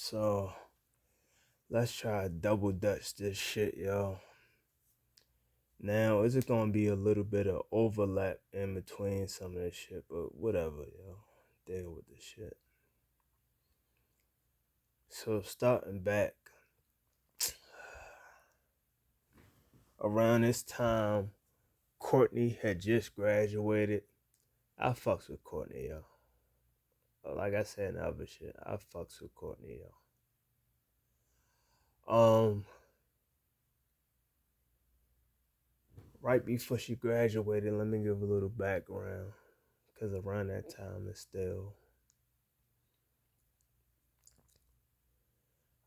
So let's try to double dutch this shit, yo. Now, is it gonna be a little bit of overlap in between some of this shit, but whatever, yo. Deal with this shit. So starting back around this time, Courtney had just graduated. I fucks with Courtney, yo. Like I said in other shit, I fucks with Courtney, yo. Right before she graduated, let me give a little background, because around that time it's still.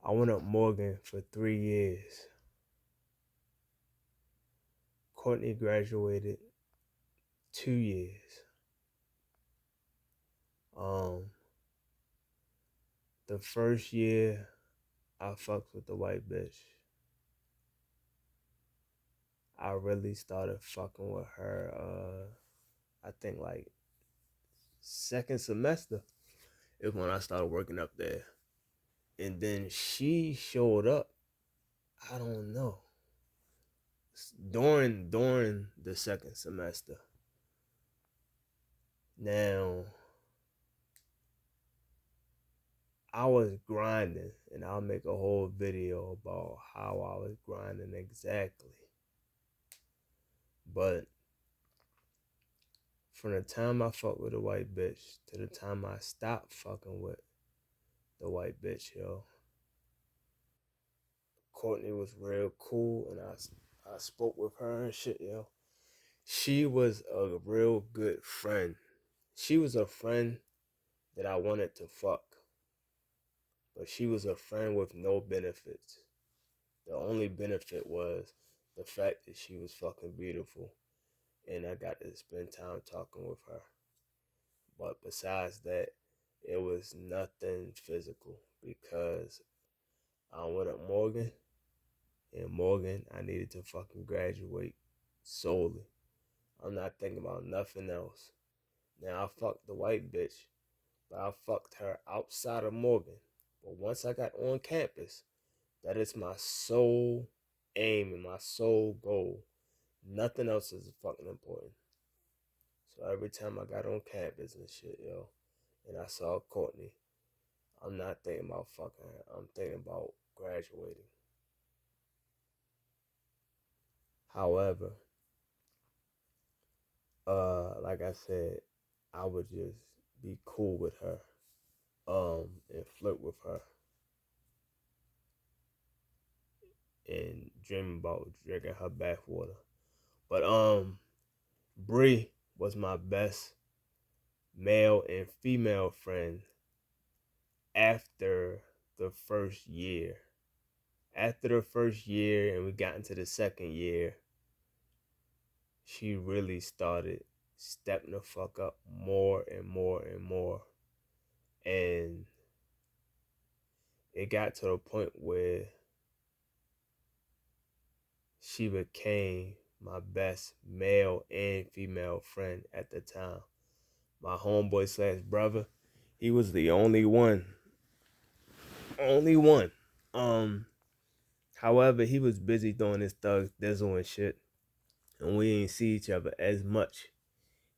I went up Morgan for 3 years. Courtney graduated 2 years. The first year I fucked with the white bitch. I really started fucking with her, I think like second semester is when I started working up there. And then she showed up, I don't know, during the second semester. Now, I was grinding, and I'll make a whole video about how I was grinding exactly. But from the time I fucked with a white bitch to the time I stopped fucking with the white bitch, yo, Courtney was real cool, and I spoke with her and shit, yo. She was a real good friend. She was a friend that I wanted to fuck, but she was a friend with no benefits. The only benefit was the fact that she was fucking beautiful, and I got to spend time talking with her. But besides that, it was nothing physical, because I went up Morgan, and Morgan, I needed to fucking graduate solely. I'm not thinking about nothing else. Now, I fucked the white bitch, but I fucked her outside of Morgan. But once I got on campus, that is my sole aim and my sole goal. Nothing else is fucking important. So every time I got on campus and shit, yo, and I saw Courtney, I'm not thinking about fucking her. I'm thinking about graduating. However, like I said, I would just be cool with her, and flirt with her, and dream about drinking her bathwater. But Brèè was my best male and female friend after the first year. After the first year and we got into the second year, she really started stepping the fuck up more and more and more. And it got to the point where she became my best male and female friend at the time. My homeboy slash brother, he was the only one. Only one. However, he was busy doing his thug dizzle and shit, and we ain't see each other as much.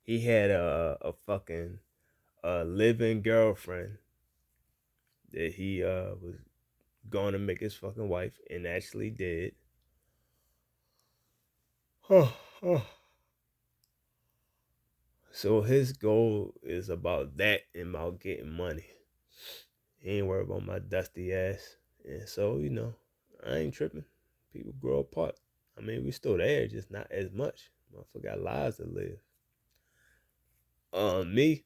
He had a fucking living girlfriend that he was going to make his fucking wife, and actually did. So his goal is about that and about getting money. He ain't worried about my dusty ass. And so, I ain't tripping. People grow apart. I mean, we still there, just not as much. Motherfucker got lives to live. Me,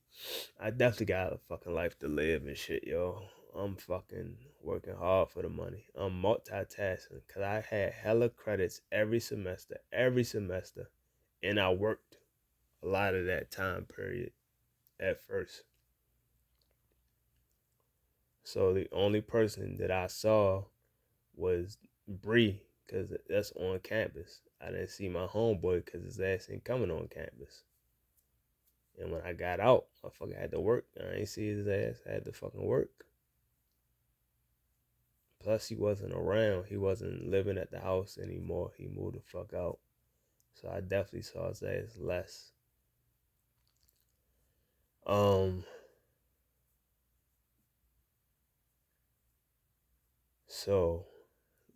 I definitely got a fucking life to live and shit, yo. I'm fucking working hard for the money. I'm multitasking because I had hella credits every semester, and I worked a lot of that time period at first. So the only person that I saw was Brèè, because that's on campus. I didn't see my homeboy because his ass ain't coming on campus. And when I got out, I fucking had to work. I ain't see his ass. I had to fucking work. Plus, he wasn't around. He wasn't living at the house anymore. He moved the fuck out. So I definitely saw his ass less. Um, so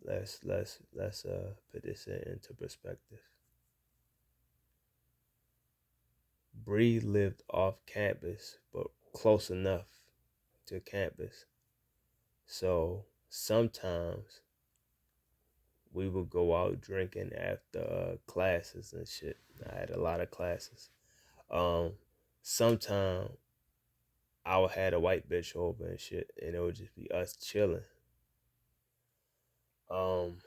let's put this into perspective. Bree lived off campus, but close enough to campus. So sometimes we would go out drinking after classes and shit. I had a lot of classes. Sometimes I would have a white bitch over and shit, and it would just be us chilling. Um,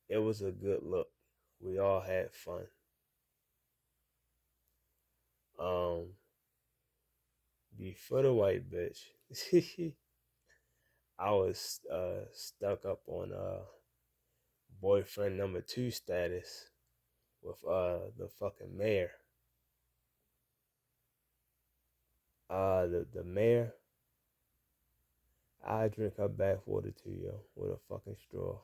it was a good look. We all had fun. Um, Before the white bitch, I was stuck up on boyfriend number 2 status with the fucking mayor. The mayor, I drink her bath water too, yo, with a fucking straw.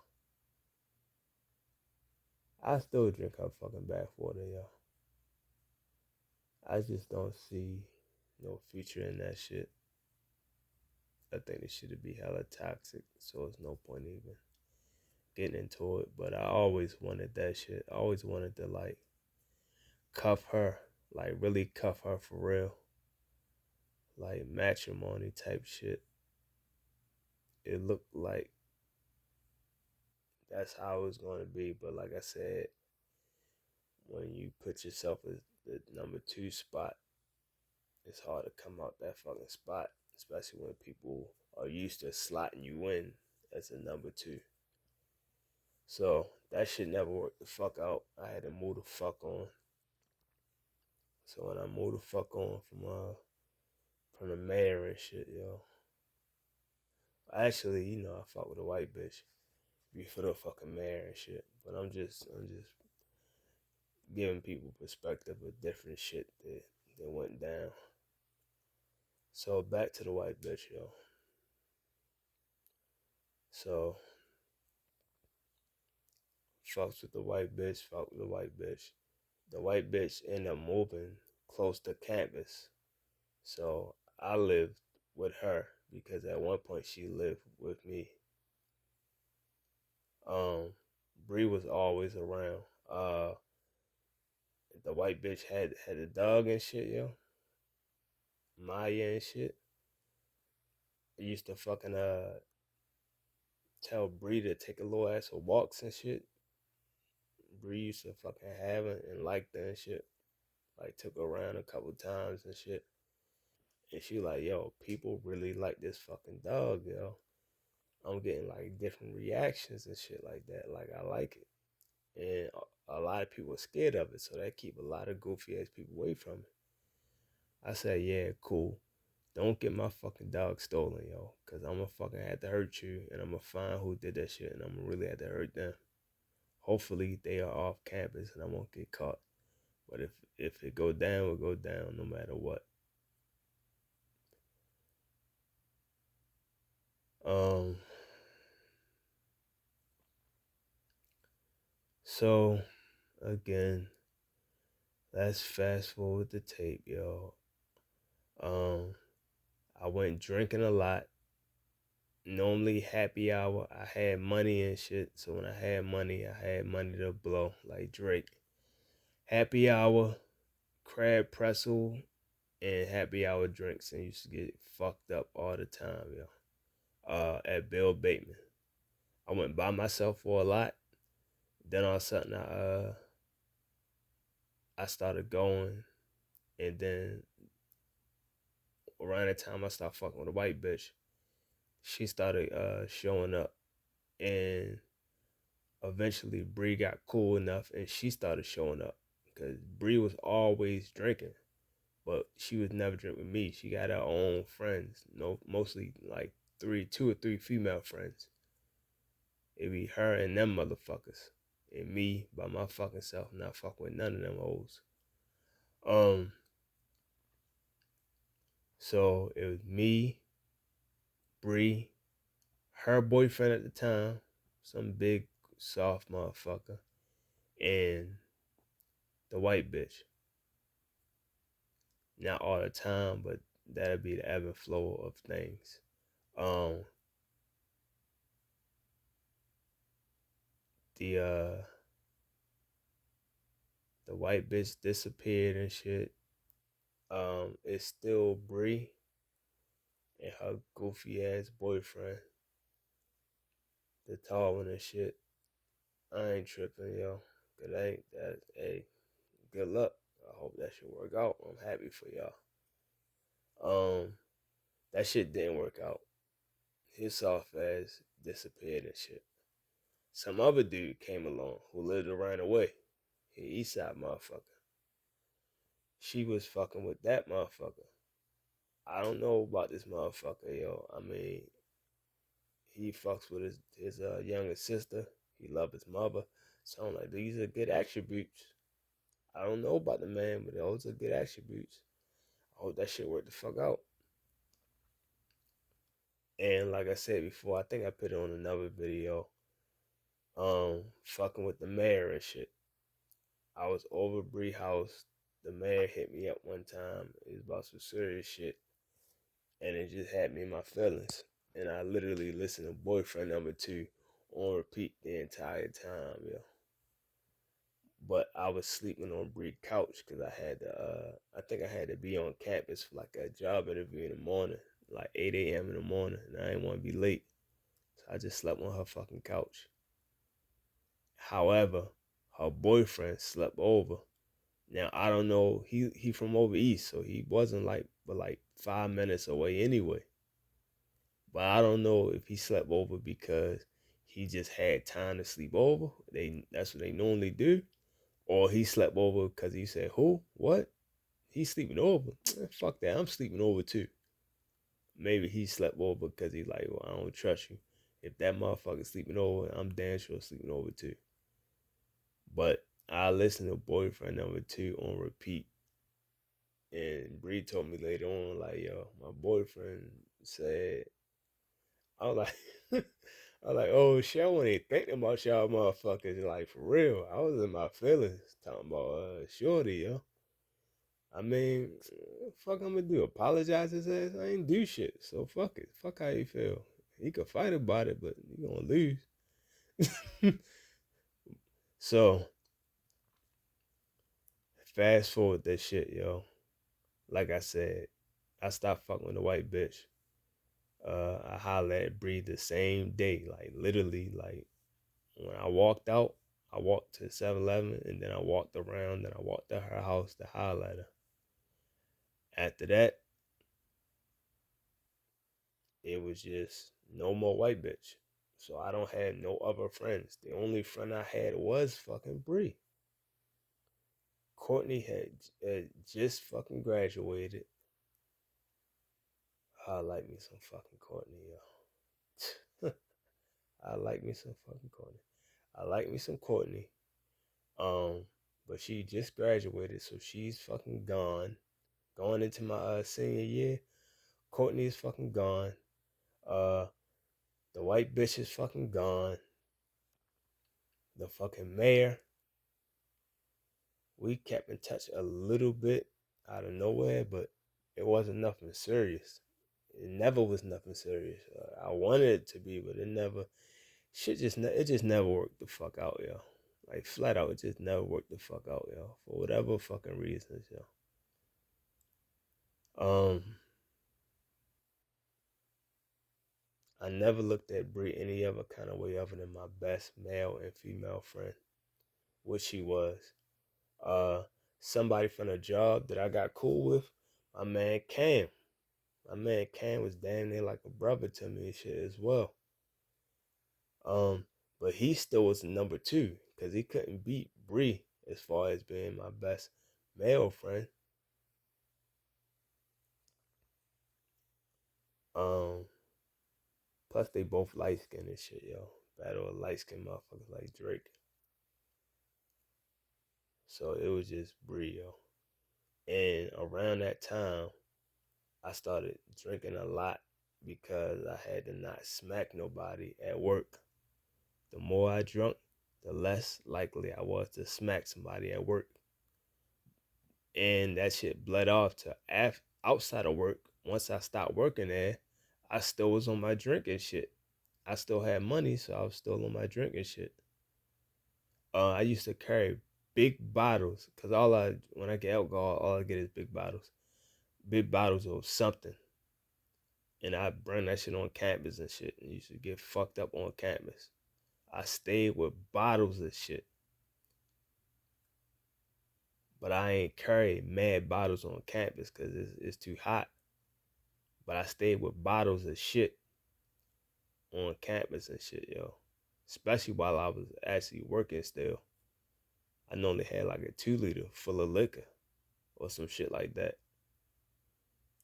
I still drink her fucking bath water, yo. I just don't see no future in that shit. I think it should be hella toxic, so there's no point even getting into it. But I always wanted that shit. I always wanted to like cuff her, like really cuff her for real, like matrimony type shit. It looked like that's how it was going to be, but like I said, when you put yourself as the number 2 spot, it's hard to come out that fucking spot, especially when people are used to slotting you in as a number 2. So that shit never worked the fuck out. I had to move the fuck on. So when I moved the fuck on from the mayor and shit, yo. Actually, I fuck with a white bitch before the fucking mayor and shit. But I'm just giving people perspective of different shit that went down. So back to the white bitch, yo. So fucks with the white bitch, fuck with the white bitch. The white bitch ended up moving close to campus. So I lived with her because at one point she lived with me. Bree was always around. The white bitch had a dog and shit, yo. Maya and shit. I used to fucking tell Bree to take a little ass for walks and shit. Bree used to fucking have it and like that and shit. Like took her around a couple times and shit. And she like, yo, people really like this fucking dog, yo. I'm getting like different reactions and shit like that. Like I like it. And a lot of people are scared of it, so that keep a lot of goofy ass people away from it. I said, yeah, cool. Don't get my fucking dog stolen, yo. Cause I'm gonna fucking have to hurt you and I'm gonna find who did that shit and I'm gonna really have to hurt them. Hopefully they are off campus and I won't get caught. But if it go down, it'll go down no matter what. So again, let's fast forward the tape, yo. I went drinking a lot. Normally happy hour, I had money and shit. So when I had money to blow like Drake. Happy hour, crab pretzel, and happy hour drinks, and used to get fucked up all the time, yo. At Bill Bateman. I went by myself for a lot. Then all of a sudden I started going, and then around the time I started fucking with a white bitch, she started showing up, and eventually Bree got cool enough, and she started showing up because Bree was always drinking, but she was never drink with me. She got her own friends, no, mostly like 2 or 3 female friends. It be her and them motherfuckers, and me by my fucking self, not fucking with none of them hoes. So it was me, Bree, her boyfriend at the time, some big soft motherfucker, and the white bitch. Not all the time, but that'd be the ebb and flow of things. Um, the uh, the white bitch disappeared and shit. It's still Bree and her goofy ass boyfriend, the tall one and shit. I ain't tripping, yo. Cause ain't that, hey, good luck. I hope that shit work out. I'm happy for y'all. That shit didn't work out. His soft ass disappeared and shit. Some other dude came along who lived around the way. He east side motherfucker. She was fucking with that motherfucker. I don't know about this motherfucker, yo. I mean, he fucks with his younger sister. He love his mother. So I'm like, these are good attributes. I don't know about the man, but those are good attributes. I hope that shit worked the fuck out. And like I said before, I think I put it on another video. Fucking with the mayor and shit. I was over Bree house. The mayor hit me up one time. It was about some serious shit, and it just had me in my feelings. And I literally listened to Boyfriend Number Two on repeat the entire time, yo. But I was sleeping on Bree couch because I had to. I think I had to be on campus for like a job interview in the morning, like 8 a.m. in the morning, and I didn't want to be late, so I just slept on her fucking couch. However, her boyfriend slept over. Now I don't know. He from over east, so he wasn't like but like 5 minutes away anyway. But I don't know if he slept over because he just had time to sleep over. That's what they normally do, or he slept over because he said, "Who? What? He's sleeping over? Fuck that! I'm sleeping over too." Maybe he slept over because he's like, "Well, I don't trust you. If that motherfucker's sleeping over, I'm damn sure sleeping over too." But I listened to Boyfriend Number Two on repeat. And Bree told me later on, like, yo, my boyfriend said, I was like, I was like, oh shit, I wasn't even thinking about y'all motherfuckers. Like, for real. I was in my feelings talking about Shorty, yo. I mean, fuck I'm gonna do? Apologize his ass? I ain't do shit. So fuck it. Fuck how you feel. He could fight about it, but you gonna lose. So, fast forward that shit, yo. Like I said, I stopped fucking with the white bitch. I hollered at Bree the same day, like literally, like when I walked out, I walked to 7-Eleven and then I walked around and I walked to her house to holler at her. After that, it was just no more white bitch. So I don't have no other friends. The only friend I had was fucking Bree. Courtney had just fucking graduated. I like me some fucking Courtney, yo. I like me some fucking Courtney. I like me some Courtney. Um, but she just graduated, so she's fucking gone. Going into my senior year, Courtney is fucking gone. Uh, the white bitch is fucking gone. The fucking mayor, we kept in touch a little bit out of nowhere, but it wasn't nothing serious. It never was nothing serious. I wanted it to be, but it never. It just never worked the fuck out, yo. Like flat out, it just never worked the fuck out, yo. For whatever fucking reasons, yo. Um, I never looked at Bree any other kind of way other than my best male and female friend, which she was. Uh, Somebody from a job that I got cool with, my man Cam. My man Cam was damn near like a brother to me and shit as well. But he still was number two because he couldn't beat Bree as far as being my best male friend. Um, Plus they both light skinned and shit, yo. Battle of light skinned motherfuckers like Drake. So it was just Bree, yo. And around that time, I started drinking a lot because I had to not smack nobody at work. The more I drunk, the less likely I was to smack somebody at work. And that shit bled off to outside of work. Once I stopped working there, I still was on my drinking shit. I still had money, so I was still on my drinking shit. I used to carry big bottles because when I get alcohol, all I get is big bottles of something, and I bring that shit on campus and shit, and used to get fucked up on campus. I stayed with bottles of shit, but I ain't carry mad bottles on campus because it's too hot. But I stayed with bottles of shit on campus and shit, yo. Especially while I was actually working still. I normally had like a 2 liter full of liquor or some shit like that.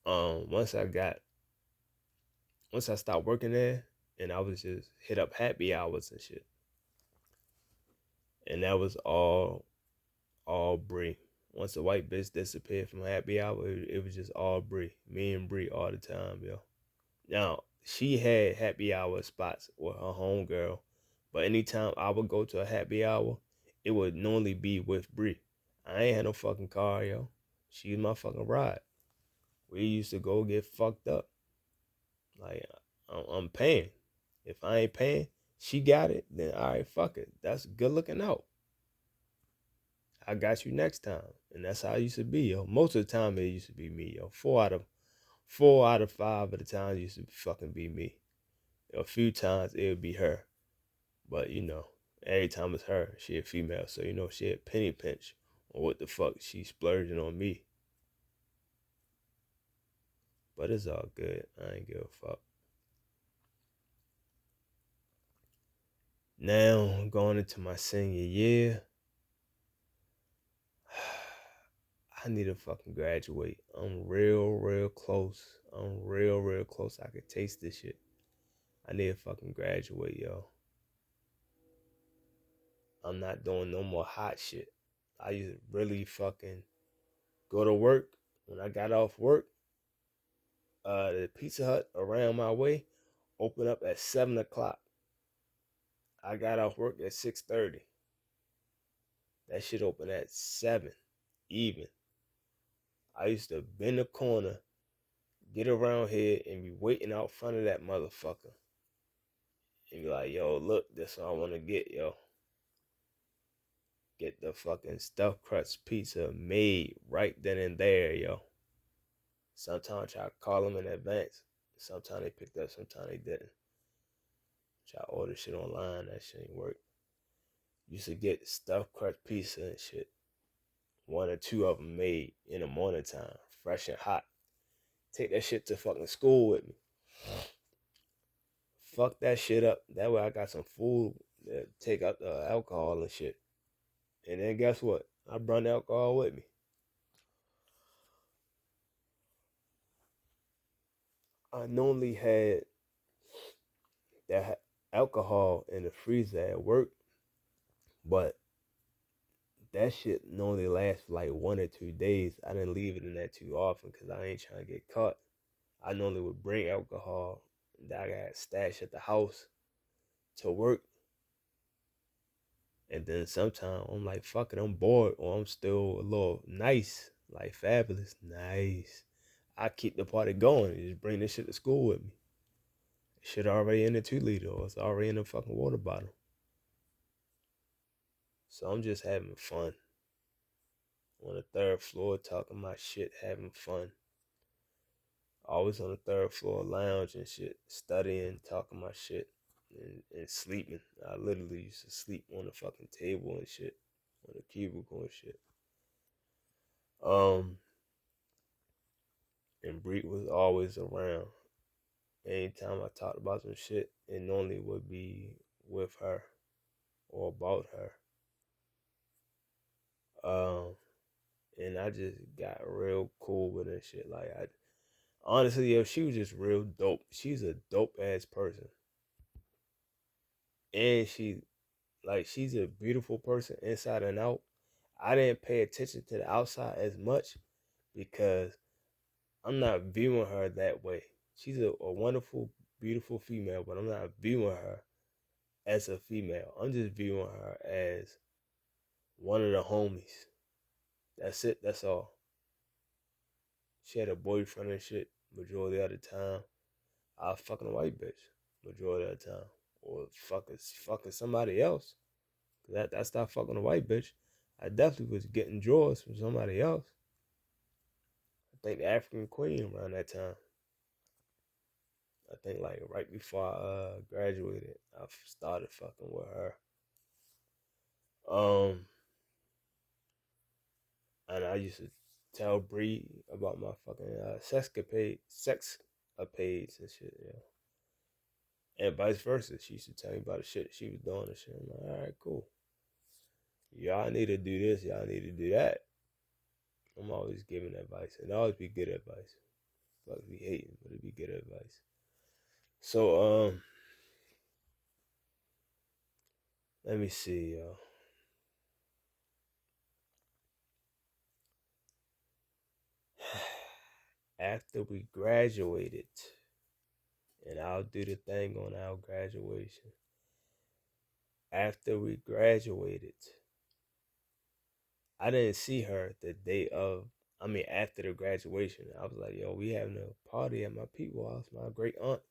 Once I stopped working there and I was just hit up happy hours and shit. And that was all Bree. Once the white bitch disappeared from happy hour, it was just all Bree. Me and Bree all the time, yo. Now, she had happy hour spots with her homegirl, but anytime I would go to a happy hour, it would normally be with Bree. I ain't had no fucking car, yo. She was my fucking ride. We used to go get fucked up. Like, I'm paying. If I ain't paying, she got it, then all right, fuck it. That's good looking out. I got you next time. And that's how it used to be, yo. Most of the time it used to be me, yo. Four out of 5 of the times it used to fucking be me. A few times it would be her. But every time it's her, she a female. So she a penny pinch on what the fuck she splurging on me. But it's all good. I ain't give a fuck. Now, going into my senior year, I need to fucking graduate. I'm real close. I'm real close. I could taste this shit. I need to fucking graduate, yo. I'm not doing no more hot shit. I used to really fucking go to work. When I got off work, the Pizza Hut around my way opened up at 7 o'clock. I got off work at 6:30. That shit opened at 7 even. I used to bend the corner, get around here, and be waiting out front of that motherfucker. And be like, yo, look, this what I want to get, yo. Get the fucking stuffed crust pizza made right then and there, yo. Sometimes I try to call them in advance. Sometimes they picked up, sometimes they didn't. Try to order shit online, that shit ain't work. Used to get stuffed crust pizza and shit. 1 or 2 of them made in the morning time, fresh and hot. Take that shit to fucking school with me. Fuck that shit up. That way I got some food to take out the alcohol and shit. And then guess what? I brought the alcohol with me. I normally had that alcohol in the freezer at work, but that shit normally lasts for like 1 or 2 days. I didn't leave it in there too often because I ain't trying to get caught. I normally would bring alcohol that I got stashed at the house to work. And then sometimes I'm like, fuck it, I'm bored or I'm still a little nice, like fabulous, nice. I keep the party going and just bring this shit to school with me. Shit already in the 2 liter or it's already in the fucking water bottle. So I'm just having fun. On the 3rd floor talking my shit, having fun. Always on the 3rd floor lounge and shit, studying, talking my shit, and sleeping. I literally used to sleep on the fucking table and shit, on the cubicle and shit. And Bree was always around. Anytime I talked about some shit, it normally would be with her or about her. And I just got real cool with her shit. Like honestly, yo, she was just real dope. She's a dope ass person. And she's a beautiful person inside and out. I didn't pay attention to the outside as much because I'm not viewing her that way. She's a wonderful, beautiful female, but I'm not viewing her as a female. I'm just viewing her as one of the homies. That's it. That's all. She had a boyfriend and shit majority of the time. I was fucking a white bitch majority of the time, or fucking somebody else. That's not fucking a white bitch. I definitely was getting drawers from somebody else. I think the African Queen around that time. I think like right before I graduated, I started fucking with her. And I used to tell Bree about my fucking sex page and shit, and vice versa. She used to tell me about the shit she was doing and shit. I'm like, all right, cool. Y'all need to do this. Y'all need to do that. I'm always giving advice, and always be good advice. Fuck be hating, but it be good advice. So let me see, yo. After we graduated, and I'll do the thing on our graduation. After we graduated, I didn't see her the day of. I mean, after the graduation, I was like, "Yo, we having a party at my people's house. My great aunt,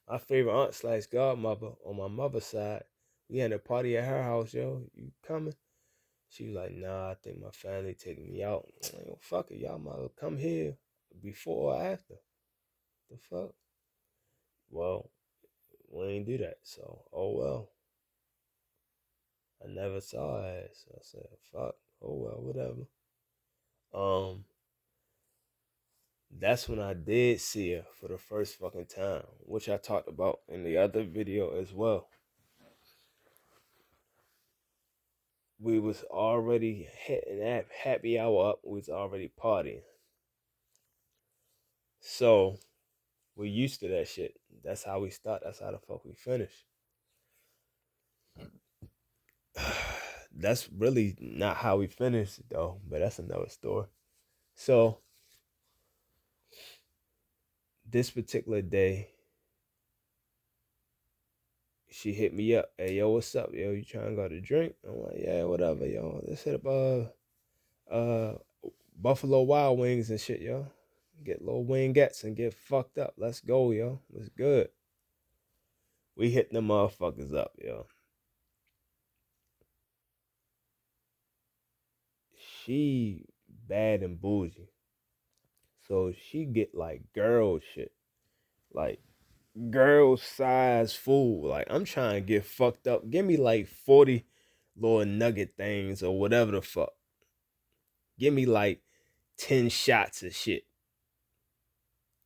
my favorite aunt slash godmother on my mother's side. We had a party at her house, yo. You coming?" She was like, "Nah, I think my family taking me out." I'm like, "Yo, fuck it, y'all might come here before or after." The fuck? Well, we ain't do that. So, oh well. I never saw her ass. So I said, "Fuck. Oh well, whatever." Um, that's when I did see her for the first fucking time, which I talked about in the other video as well. We was already hitting that happy hour up. We was already partying. So we used to that shit. That's how we start. That's how the fuck we finish. That's really not how we finished though, but that's another story. So this particular day, she hit me up. "Hey, yo, what's up, yo? You trying to go to drink?" I'm like, "Yeah, whatever, yo. Let's hit up uh Buffalo Wild Wings and shit, yo. Get little wingettes and get fucked up. Let's go, yo. It's good." We hit the motherfuckers up, yo. She bad and bougie. So she get like girl shit. Like girl size food. Like I'm trying to get fucked up. Give me like 40 little nugget things or whatever the fuck. Give me like 10 shots of shit.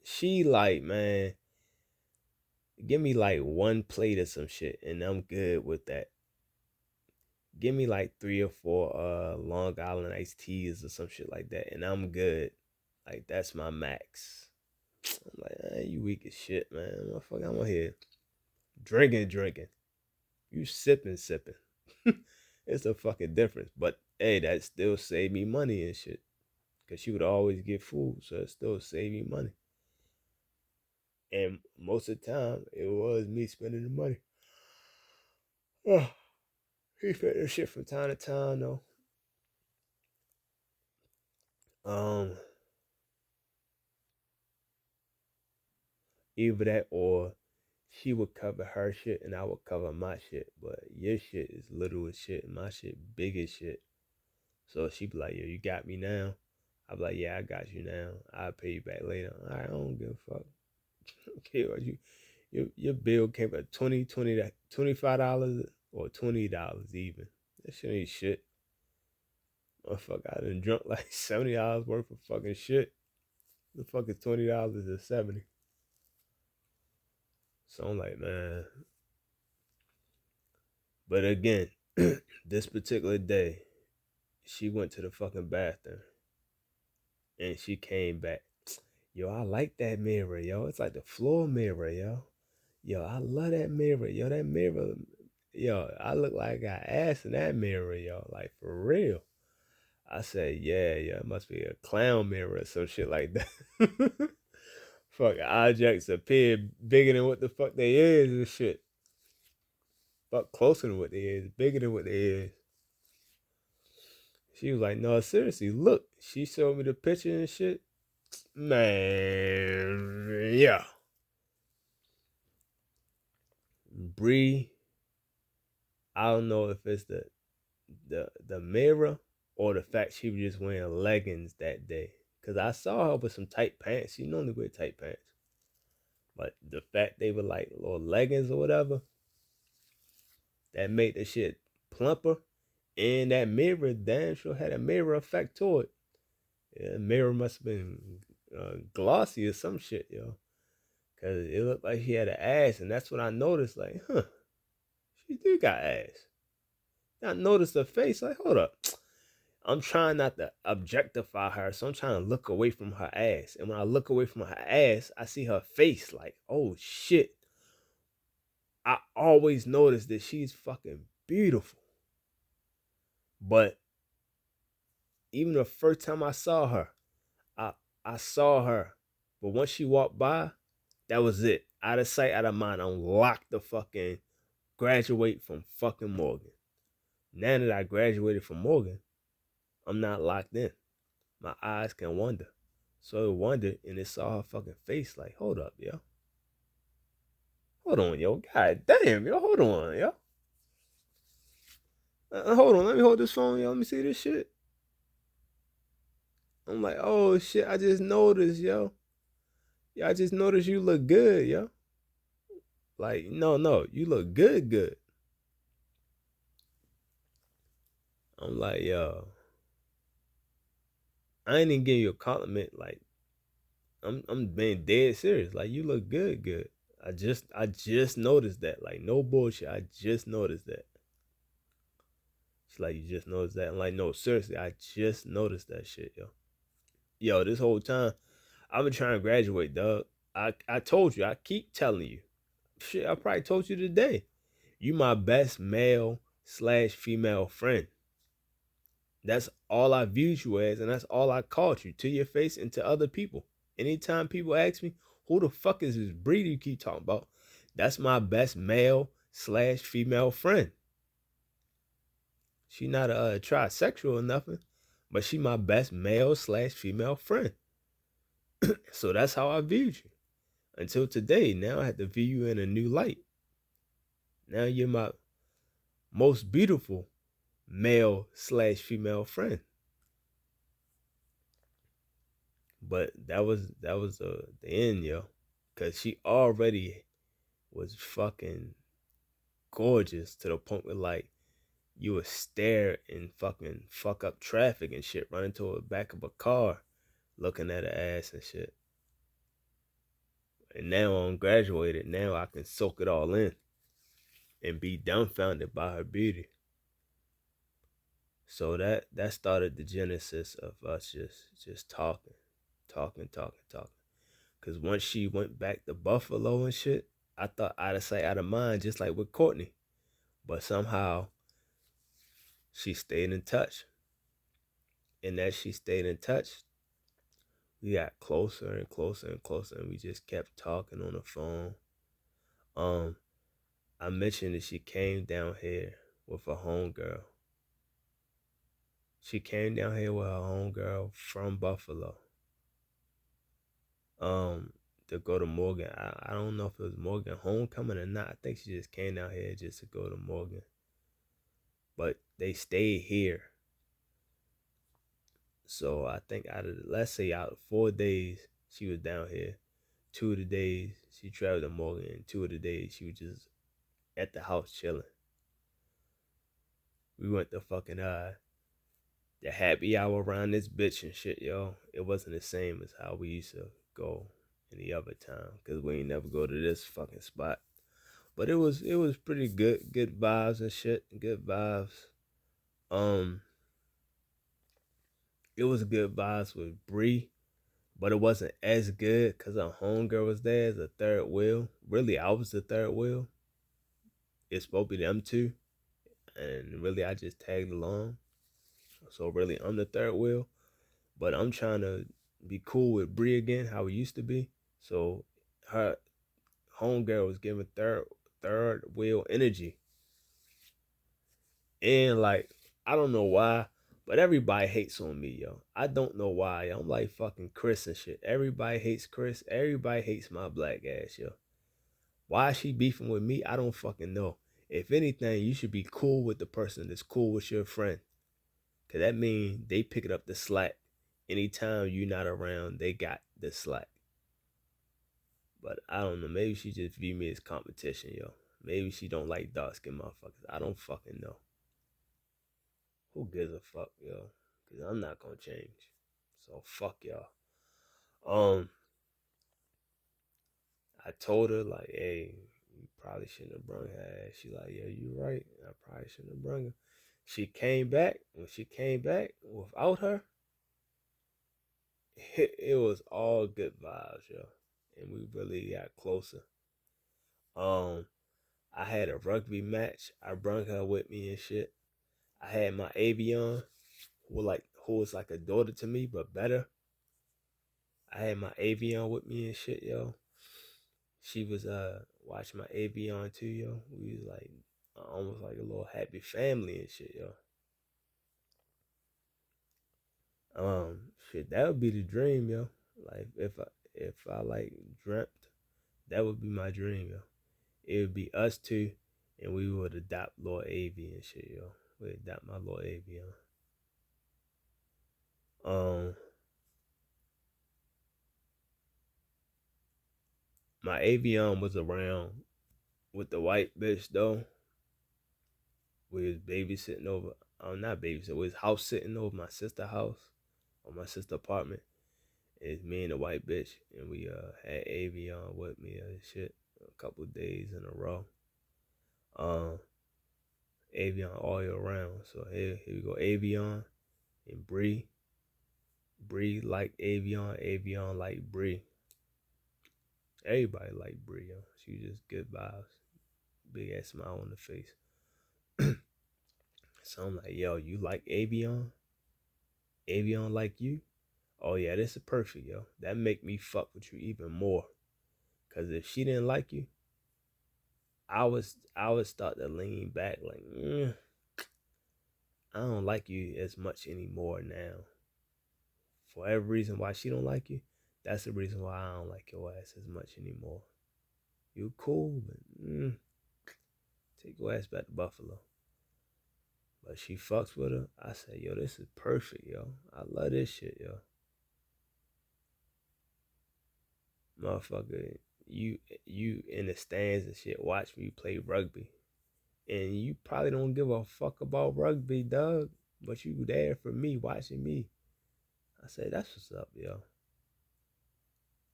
She like, man, give me like one plate of some shit and I'm good with that. Give me like 3 or 4 Long Island iced teas or some shit like that and I'm good. Like that's my max. I'm like, you weak as shit, man. Motherfucker, I'm on here drinking. You sipping. It's a fucking difference. But hey, that still saved me money and shit. Cause she would always get food, so it still saved me money. And most of the time, it was me spending the money. Oh, he spent the shit from time to time though. Um, Either that or she would cover her shit and I would cover my shit. But your shit is little as shit and my shit big as shit. So she'd be like, "Yo, you got me now." I'd be like, "Yeah, I got you now. I'll pay you back later." All right, I don't give a fuck. Okay, what your bill came at $25 or $20 even. That shit ain't shit. Motherfucker, I done drunk like $70 worth of fucking shit. The fuck is $20 to 70? So I'm like, man. But again, this particular day, she went to the fucking bathroom and she came back. "Yo, I like that mirror, yo. It's like the floor mirror, yo. Yo, I love that mirror, yo. That mirror, yo, I look like I got ass in that mirror, yo. Like for real." I said, "Yeah, it must be a clown mirror or some shit like that." Fucking objects appear bigger than what the fuck they is and shit. Fuck closer than what they is, bigger than what they is. She was like, no, seriously, look. She showed me the picture and shit. Man, yeah. Bree, I don't know if it's the mirror or the fact she was just wearing leggings that day. Cause I saw her with some tight pants. She normally wear tight pants. But the fact they were like little leggings or whatever, that made the shit plumper. And that mirror damn sure had a mirror effect to it. Yeah, the mirror must have been glossy or some shit, yo. Cause it looked like she had an ass, and that's what I noticed. Like, huh, she do got ass. I noticed her face. Like, hold up. I'm trying not to objectify her, so I'm trying to look away from her ass. And when I look away from her ass, I see her face. Like, oh shit. I always notice that she's fucking beautiful. But even the first time I saw her, I I saw her. But once she walked by, that was it. Out of sight, out of mind. I'm locked the fucking graduate from fucking Morgan. Now that I graduated from Morgan, I'm not locked in. My eyes can wander. So it wandered and it saw her fucking face like, hold up, yo. Hold on, yo. God damn, yo. Hold on, yo. Hold on. Let me hold this phone, yo. Let me see this shit. I'm like, oh shit, I just noticed, yo. Yeah, I just noticed you look good, yo. Like, no, you look good. I'm like, yo, I ain't even giving you a compliment. Like, I'm being dead serious. Like, you look good. I just noticed that. Like, no bullshit. I just noticed that. She's like, you just noticed that? I'm like, no, seriously, I just noticed that shit, yo. Yo, this whole time, I've been trying to graduate, dog. I told you, I keep telling you. Shit, I probably told you today. You my best male slash female friend. That's all I viewed you as, and that's all I called you to your face and to other people. Anytime people ask me, who the fuck is this breed you keep talking about? That's my best male slash female friend. She not a trisexual or nothing, but she my best male slash female friend. So that's how I viewed you. Until today, now I have to view you in a new light. Now you're my most beautiful male slash female friend. But that was the end, yo. Cause she already was fucking gorgeous to the point where like you would stare and fucking fuck up traffic and shit, run into the back of a car looking at her ass and shit. And now I'm graduated. Now I can soak it all in and be dumbfounded by her beauty. So that started the genesis of us just talking. Cause once she went back to Buffalo and shit, I thought out of sight, out of mind, just like with Courtney. But somehow she stayed in touch. And as she stayed in touch, we got closer and closer and closer, and we just kept talking on the phone. I mentioned that she came down here with a homegirl. She came down here with her homegirl from Buffalo. To go to Morgan. I don't know if it was Morgan homecoming or not. I think she just came down here just to go to Morgan. But they stayed here. So I think let's say out of 4 days she was down here, 2 of the days she traveled to Morgan, and 2 of the days she was just at the house chilling. We went to fucking the happy hour around this bitch and shit, yo. It wasn't the same as how we used to go any other time, because we ain't never go to this fucking spot. But it was pretty good vibes and shit, good vibes. It was good vibes with Bree, but it wasn't as good because our homegirl was there as a third wheel. Really, I was the third wheel. It's supposed to be them two, and really, I just tagged along. So really, I'm the third wheel, but I'm trying to be cool with Bree again, how we used to be. So her homegirl was giving third wheel energy. And like, I don't know why, but everybody hates on me, yo. I don't know why. I'm like fucking Chris and shit. Everybody hates Chris. Everybody hates my black ass, yo. Why is she beefing with me? I don't fucking know. If anything, you should be cool with the person that's cool with your friend. Cause that means they picking up the slack. Anytime you not around, they got the slack. But I don't know. Maybe she just view me as competition, yo. Maybe she don't like dark skinned motherfuckers. I don't fucking know. Who gives a fuck, yo? Cause I'm not gonna change. So fuck y'all. Um, I told her like, hey, you probably shouldn't have brung her ass. She like, yeah, you right. I probably shouldn't have brung her. She came back. When she came back without her, it was all good vibes, yo. And we really got closer. Um, I had a rugby match. I brung her with me and shit. I had my Avion, who was like a daughter to me, but better. I had my Avion with me and shit, yo. She was watching my Avion too, yo. We was like almost like a little happy family and shit, yo. Shit, that would be the dream, yo. Like if I like dreamt, that would be my dream, yo. It would be us two, and we would adopt little Avi and shit, yo. We adopt my little Avion. My Avion was around with the white bitch though. We was babysitting over. Not babysitting. We was house sitting over my sister's house, or my sister's apartment. It's me and the white bitch, and we had Avion with me and shit a couple days in a row. Um, Avion all year round. So here we go, Avion and Brèè. Brèè like Avion. Avion like Brèè. Everybody like Brèè, yo. She just good vibes. Big ass smile on the face. So I'm like, yo, you like Avion? Avion like you? Oh yeah, this is perfect, yo. That make me fuck with you even more. Cause if she didn't like you, I would start to lean back like, I don't like you as much anymore now. For every reason why she don't like you, that's the reason why I don't like your ass as much anymore. You cool, but take your ass back to Buffalo. But she fucks with her. I say, yo, this is perfect, yo. I love this shit, yo. Motherfucker, you in the stands and shit, watch me play rugby. And you probably don't give a fuck about rugby, dog. But you there for me, watching me. I say, that's what's up, yo.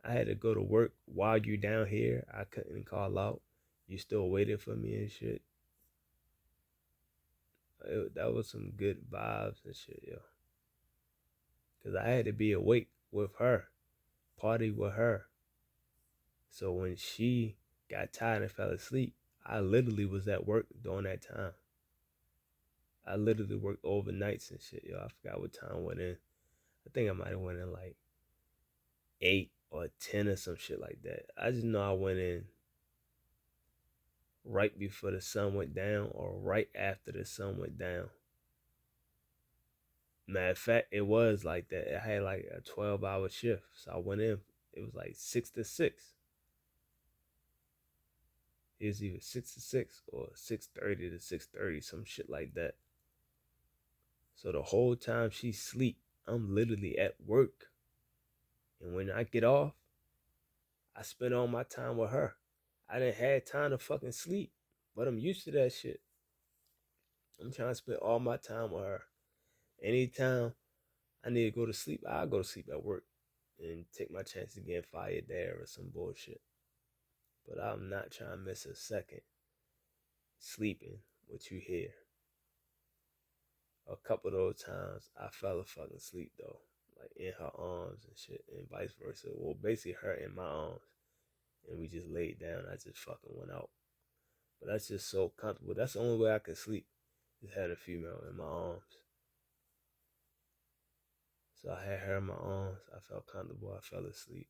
I had to go to work while you down here. I couldn't call out. You still waited for me and shit. That was some good vibes and shit, yo. Cause I had to be awake with her, party with her. So when she got tired and fell asleep, I literally was at work during that time. I literally worked overnights and shit, yo. I forgot what time I went in. I think I might have went in like 8 or 10 or some shit like that. I just know I went in right before the sun went down or right after the sun went down. Matter of fact, it was like that. I had like a 12-hour shift. So I went in, it was like 6 to 6. It was either 6 to 6 or 6:30 to 6:30, some shit like that. So the whole time she sleep, I'm literally at work. And when I get off, I spend all my time with her. I didn't have time to fucking sleep, but I'm used to that shit. I'm trying to spend all my time with her. Anytime I need to go to sleep, I'll go to sleep at work and take my chances of getting fired there or some bullshit. But I'm not trying to miss a second sleeping with you here. A couple of those times I fell fucking asleep though, like in her arms and shit, and vice versa. Well, basically her in my arms, and we just laid down. I just fucking went out. But that's just so comfortable. That's the only way I could sleep. Just had a female in my arms. So I had her in my arms. I felt comfortable. I fell asleep.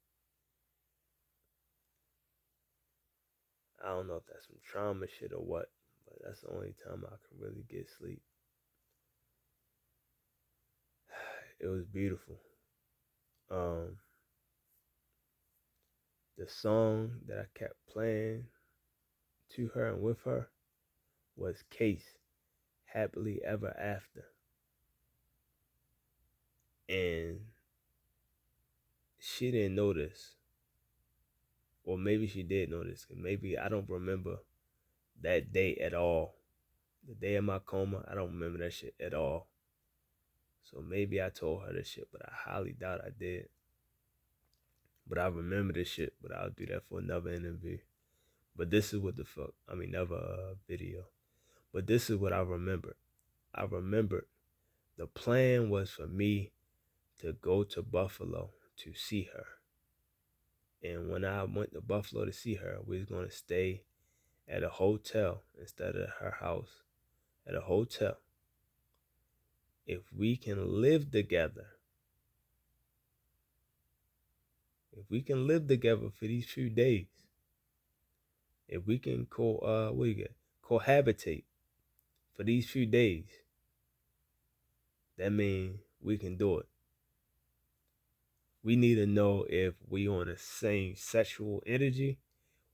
I don't know if that's some trauma shit or what, but that's the only time I can really get sleep. It was beautiful. Um, the song that I kept playing to her and with her was Case, Happily Ever After. And she didn't know this. Or maybe she did know this. Maybe I don't remember that day at all. The day of my coma, I don't remember that shit at all. So maybe I told her this shit, but I highly doubt I did. But I remember this shit, but I'll do that for another interview. But this is what the fuck, never video. But this is what I remember. I remembered the plan was for me to go to Buffalo to see her. And when I went to Buffalo to see her, we was going to stay at a hotel instead of her house, at a hotel. If we can live together, for these few days, if we can cohabitate for these few days, that means we can do it. We need to know if we on the same sexual energy.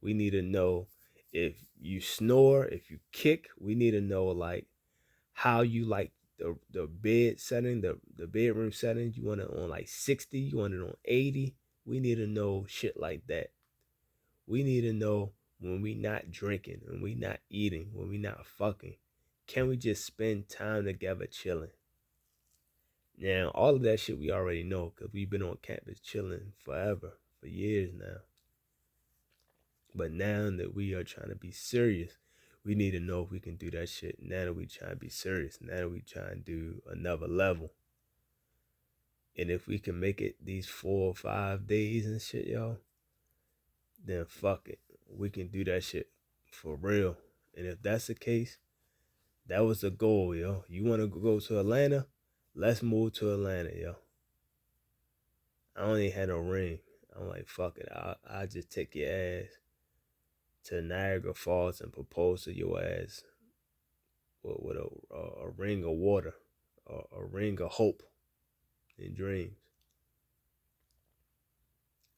We need to know if you snore, if you kick. We need to know like how you like the bed setting, the bedroom setting. You want it on like 60, you want it on 80. We need to know shit like that. We need to know when we not drinking, when we not eating, when we not fucking. Can we just spend time together chilling? Now, all of that shit we already know because we've been on campus chilling forever, for years now. But now that we are trying to be serious, we need to know if we can do that shit. Now that we trying to be serious, now that we trying to do another level. And if we can make it these 4 or 5 days and shit, y'all, then fuck it. We can do that shit for real. And if that's the case, that was the goal, yo. You want to go to Atlanta? Let's move to Atlanta, yo. I don't even have no ring. I'm like, fuck it. I'll just take your ass to Niagara Falls and propose to your ass with a ring of water, a ring of hope and dreams.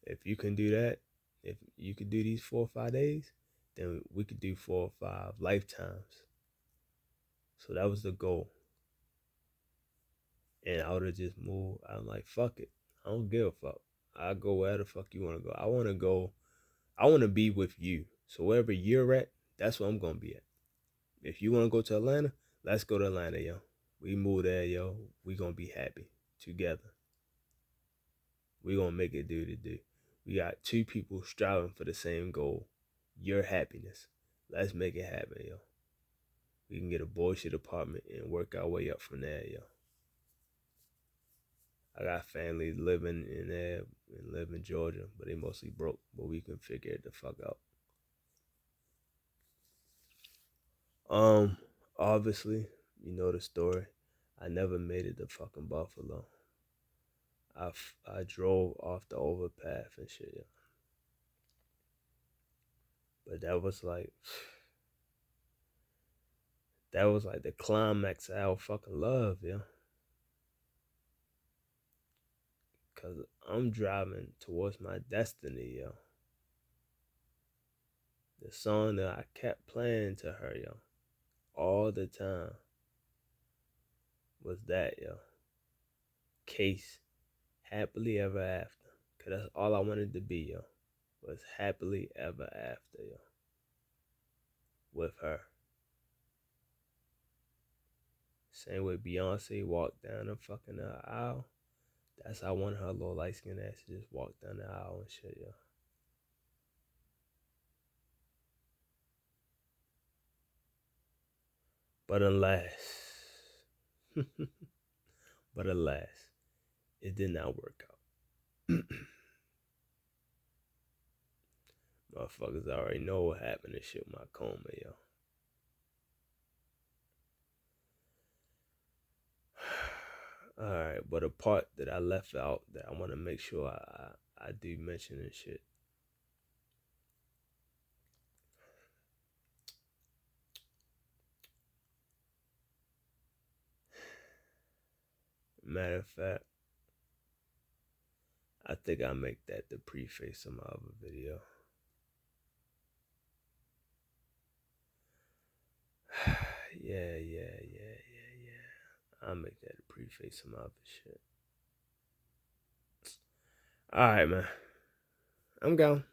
If you can do that, if you could do these 4 or 5 days, then we could do 4 or 5 lifetimes. So that was the goal. And I would have just moved. I'm like, fuck it. I don't give a fuck. I'll go where the fuck you want to go. I want to be with you. So wherever you're at, that's where I'm going to be at. If you want to go to Atlanta, let's go to Atlanta, yo. We move there, yo. We going to be happy together. We going to make it do the do. We got 2 people striving for the same goal. Your happiness. Let's make it happen, yo. We can get a bullshit apartment and work our way up from there, yo. I got family living in there and live in Georgia, but they mostly broke. But we can figure it the fuck out. Obviously, you know the story. I never made it to fucking Buffalo. I drove off the overpass and shit, yo. But that was like the climax of our fucking love, yo. Cause I'm driving towards my destiny, yo. The song that I kept playing to her, yo, all the time was that, yo. Case, Happily Ever After. Cause that's all I wanted to be, yo. Was happily ever after, yo. With her. Same way Beyonce walked down the fucking aisle. That's how I wanted her little light skinned ass to just walk down the aisle and shit, yo. But alas, it did not work out. Motherfuckers already know what happened to shit with my coma, yo. Alright, but a part that I left out that I want to make sure I do mention and shit. Matter of fact, I think I'll make that the preface of my other video. Yeah. I'll make that the preface of my other shit. Alright, man. I'm gone.